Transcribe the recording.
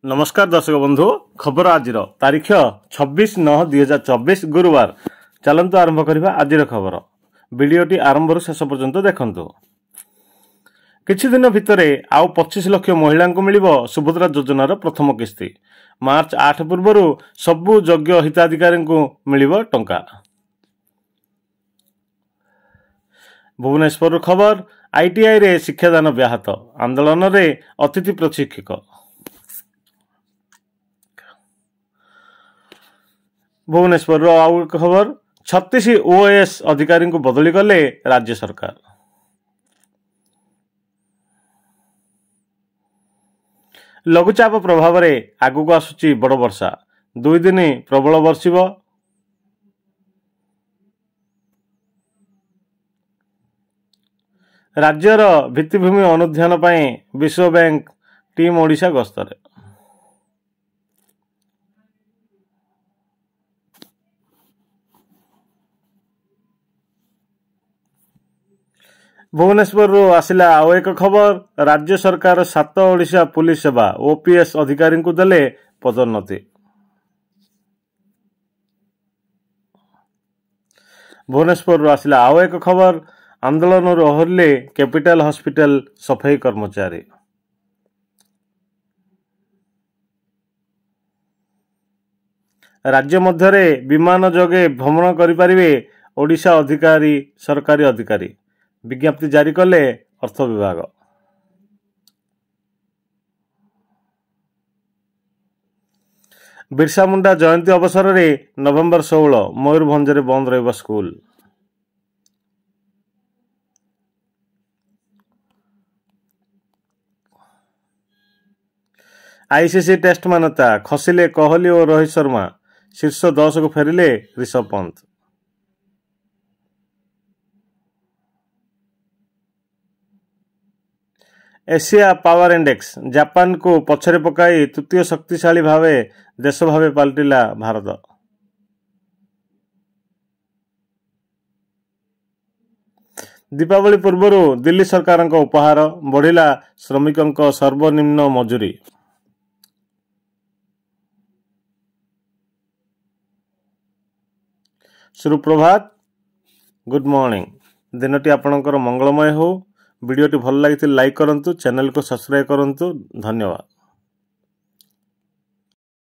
नमस्कार दर्शक बंधु खबर आज तारीख 26/9/2024 गुरुवार। चलतु आरंभ करवा आज खबर। वीडियोटी आरंभ शेष पर्यंत देखंतु। किछि दिन भितरे आउ 25 लाख महिला को मिलिबो सुभद्रा योजनार प्रथम किस्ती। मार्च 8 पूर्व सबु योग्य हिताधिकारी को मिलिबो टंका। भुवनेश्वर खबर। आईटीआई रे शिक्षादान व्याहत। आंदोलन रे अतिथि प्रशिक्षक। भुवनेश्वर आउ एक खबर। 36 ओएस अधिकारी को बदली कले राज्य सरकार। लघुचाप प्रभाव रे आगु को आसुची बड़ वर्षा। 2 दिन प्रबल बर्षिब। राज्यर भित्तिभूमि अनुध्यान पई विश्व बैंक टीम ओडिशा गस्तरे। भुवनेश्वर आसिला आउ एक खबर। राज्य सरकार 7 ओडिशा पुलिस सेवा ओपीएस अधिकारी को देले पदोन्नति। भुवनेश्वर आसिला आउ एक खबर। आंदोलन ओहरले कैपिटल हॉस्पिटल सफाई कर्मचारी। राज्य मध्यरे विमान जोगे भ्रमण करिपारिबे ओडिशा अधिकारी सरकारी अधिकारी। विज्ञप्ति जारी कले अर्थ विभाग। बिरसा मुंडा जयंती अवसर में नवेम्बर 16 मयूरभंज रे बंद रहिबा स्कूल। आईसीसी टेस्ट मान्यता। खसिले कोहली और रोहित शर्मा। शीर्ष 10 को फेरिले Rishabh Pant. Asia power index. Japan को पछरे पकाई तृतीय शक्तिशाली भावे देश भावे पलटिला भारत। दीपावली पूर्व दिल्ली सरकार उपहार बढ़िला श्रमिकों सर्वनिम्न मजूरी। सुप्रभात। Good morning. दिनटी आपणकर मंगलमय हो। वीडियोटी भल लगी लाइक करंतु, चैनल को सब्सक्राइब करंतु। धन्यवाद।